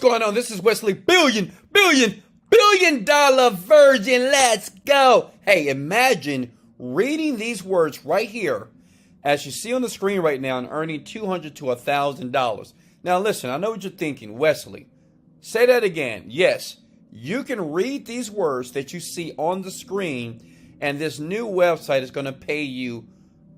going on? This is Wesley billion dollar virgin. Let's go. Hey, imagine reading these words right here as you see on the screen right now and earning $200 to $1,000. Now listen, I know what you're thinking. Wesley, say that again. Yes, you can read these words that you see on the screen, and this new website is going to pay you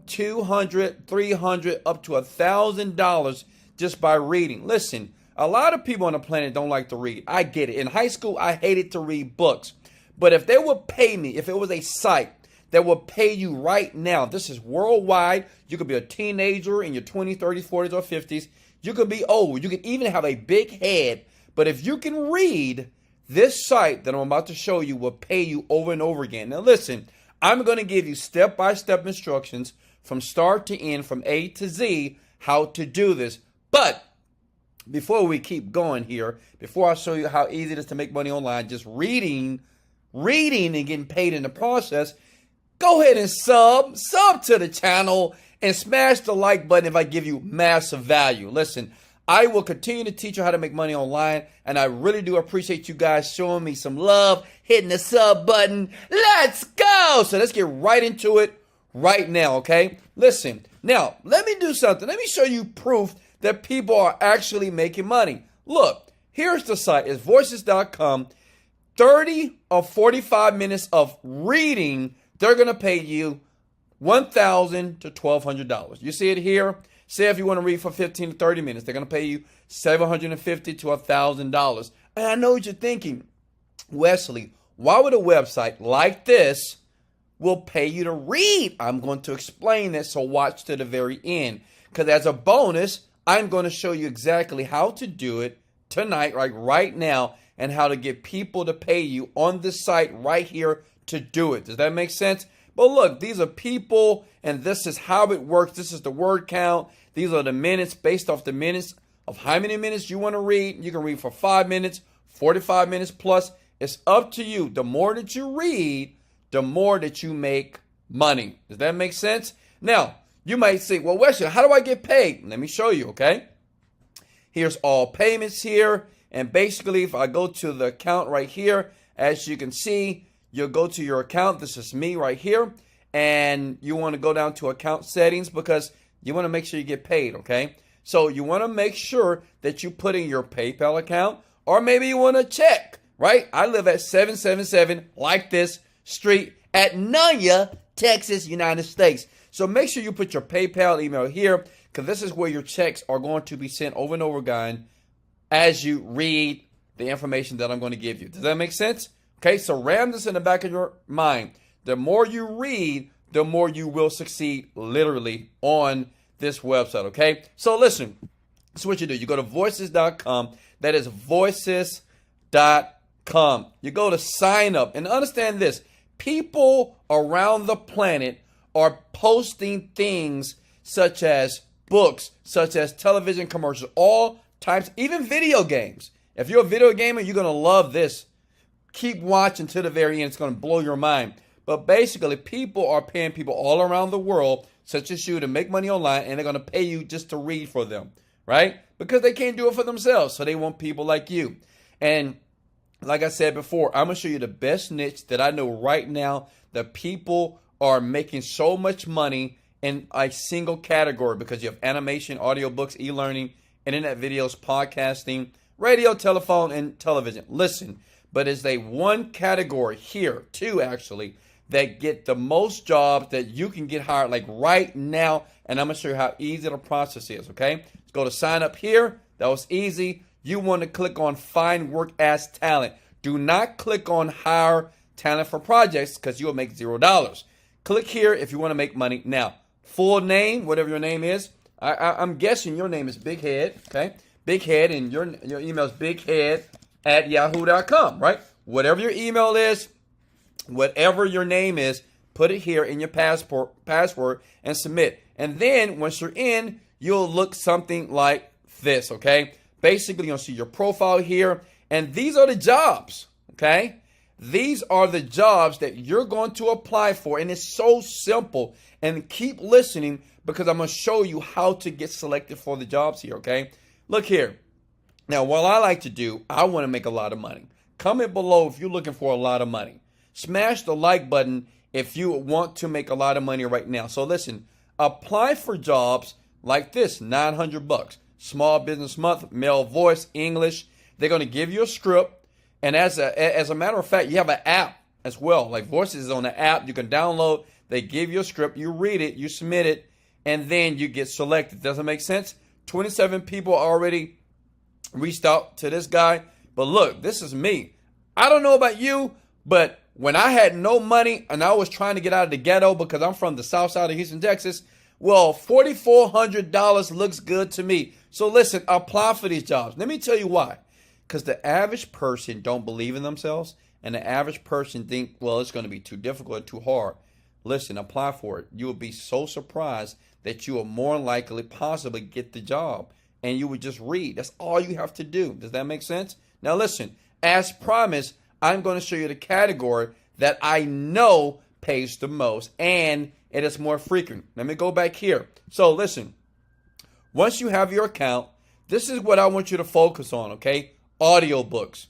$200, $300, up to $1,000 just by reading. Listen, a lot of people on the planet don't like to read. I get it. In high school, I hated to read books. But if they would pay me, if it was a site that would pay you right now, this is worldwide. You could be a teenager in your 20s, 30s, 40s, or 50s. You could be old. You could even have a big head. But if you can read, this site that I'm about to show you will pay you over and over again. Now listen, I'm going to give you step-by-step instructions from start to end, from A to Z, how to do this. But before we keep going here, before I show you how easy it is to make money online, just reading and getting paid in the process, go ahead and sub to the channel and smash the like button if I give you massive value. Listen, I will continue to teach you how to make money online, and I really do appreciate you guys showing me some love, hitting the sub button. Let's go! So let's get right into it right now, okay? Listen, now, let me do something. Let me show you proof that people are actually making money. Look, here's the site. It's voices.com. 30 or 45 minutes of reading, they're going to pay you $1,000 to $1,200. You see it here? Say if you want to read for 15 to 30 minutes, they're going to pay you $750 to $1,000. And I know what you're thinking, Wesley, why would a website like this will pay you to read? I'm going to explain this, so watch to the very end. Because as a bonus, I'm going to show you exactly how to do it tonight, like right now, and how to get people to pay you on this site right here to do it. Does that make sense? But look, these are people, and this is how it works. This is the word count. These are the minutes based off the minutes of how many minutes you want to read. You can read for 5 minutes, 45 minutes plus. It's up to you. The more that you read, the more that you make money. Does that make sense? Now, you might say, well, Wesley, how do I get paid? Let me show you, okay? Here's all payments here. And basically, if I go to the account right here, as you can see, you'll go to your account. This is me right here. And you want to go down to account settings because you want to make sure you get paid, okay? So you want to make sure that you put in your PayPal account, or maybe you want to check, right? I live at 777 like this street at Nunya, Texas, United States. So make sure you put your PayPal email here, because this is where your checks are going to be sent over and over again as you read the information that I'm going to give you. Does that make sense? Okay, so ram this in the back of your mind. The more you read, the more you will succeed literally on this website, okay? So listen, this is what you do. You go to voices.com. That is voices.com. You go to sign up. And understand this. People around the planet are posting things such as books, such as television commercials, all types, even video games. If you're a video gamer, you're going to love this. Keep watching to the very end. It's going to blow your mind. But basically, people are paying people all around the world, such as you, to make money online, and they're going to pay you just to read for them, right? Because they can't do it for themselves, so they want people like you. And like I said before, I'm going to show you the best niche that I know right now that people are making so much money in a single category, because you have animation, audiobooks, e-learning, internet videos, podcasting, radio, telephone, and television. Listen, but it's a one category here, two actually, that get the most jobs that you can get hired like right now. And I'm going to show you how easy the process is, okay? Let's go to sign up here. That was easy. You want to click on find work as talent. Do not click on hire talent for projects, because you will make $0. Click here if you want to make money. Now, full name, whatever your name is. I'm guessing your name is Big Head, okay? Big Head, and your email is bighead@yahoo.com, right? Whatever your email is, whatever your name is, put it here in your password and submit. And then once you're in, you'll look something like this, okay? Basically, you'll see your profile here, and these are the jobs, okay? These are the jobs that you're going to apply for, and it's so simple. And keep listening, because I'm going to show you how to get selected for the jobs here, okay? Look here. Now, what I like to do, I want to make a lot of money. Comment below if you're looking for a lot of money. Smash the like button if you want to make a lot of money right now. So listen, apply for jobs like this, 900 bucks. Small Business Month, male voice, English. They're going to give you a script. And as a matter of fact, you have an app as well. Like Voices is on the app. You can download. They give you a script. You read it. You submit it. And then you get selected. Does that make sense? 27 people already reached out to this guy. But look, this is me. I don't know about you, but when I had no money and I was trying to get out of the ghetto because I'm from the south side of Houston, Texas, well, $4,400 looks good to me. So listen, apply for these jobs. Let me tell you why. Because the average person don't believe in themselves, and the average person think, well, it's going to be too difficult and too hard. Listen, apply for it. You will be so surprised that you will more likely possibly get the job. And you would just read. That's all you have to do. Does that make sense? Now listen, as promised, I'm going to show you the category that I know pays the most and it is more frequent. Let me go back here. So listen, once you have your account, this is what I want you to focus on, okay? Audiobooks.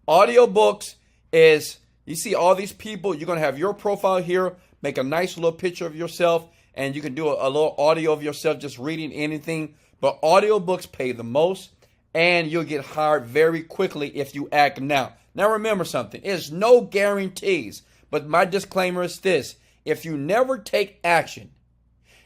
Audiobooks is, you see all these people, you're going to have your profile here, make a nice little picture of yourself, and you can do a little audio of yourself just reading anything. But audiobooks pay the most, and you'll get hired very quickly if you act now. Now remember something, there's no guarantees, but my disclaimer is this. If you never take action,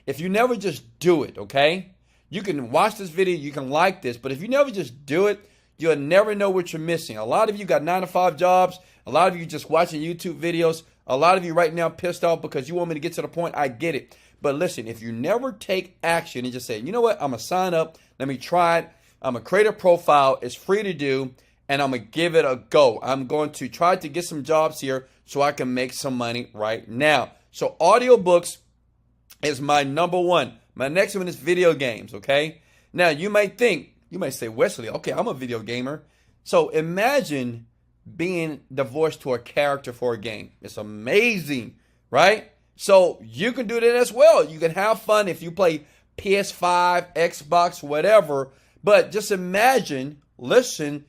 if you never just do it, okay? You can watch this video, you can like this, but if you never just do it, you'll never know what you're missing. A lot of you got 9-to-5 jobs. A lot of you just watching YouTube videos. A lot of you right now pissed off because you want me to get to the point. I get it. But listen, if you never take action and just say, you know what, I'm going to sign up. Let me try it. I'm going to create a profile. It's free to do. And I'm going to give it a go. I'm going to try to get some jobs here so I can make some money right now. So audiobooks is my number one. My next one is video games, okay? Now, you might say, Wesley, okay, I'm a video gamer. So imagine being the voice to a character for a game. It's amazing, right? So you can do that as well. You can have fun if you play PS5, Xbox, whatever. But just imagine, listen,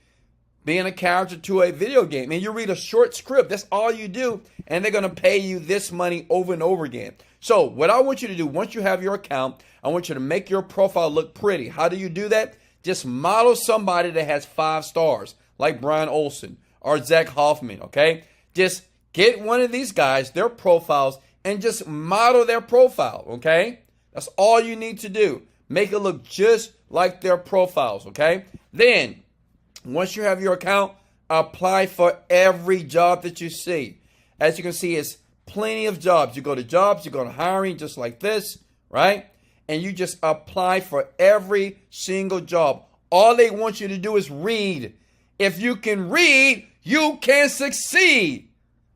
being a character to a video game. And you read a short script. That's all you do. And they're going to pay you this money over and over again. So what I want you to do, once you have your account, I want you to make your profile look pretty. How do you do that? Just model somebody that has 5 stars, like Brian Olsen or Zach Hoffman, okay? Just get one of these guys, their profiles, and just model their profile, okay? That's all you need to do. Make it look just like their profiles, okay? Then, once you have your account, apply for every job that you see. As you can see, it's plenty of jobs. You go to jobs, you go to hiring, just like this, right? And you just apply for every single job. All they want you to do is read. If you can read, you can succeed.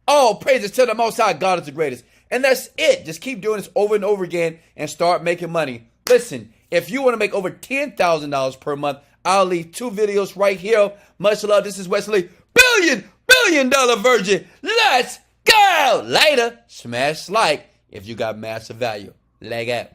Oh, praises to the Most High. God is the greatest. And that's it. Just keep doing this over and over again and start making money. Listen, if you want to make over $10,000 per month, I'll leave 2 videos right here. Much love. This is Wesley, billion dollar virgin. Let's go. Later. Smash like if you got massive value. Leg out.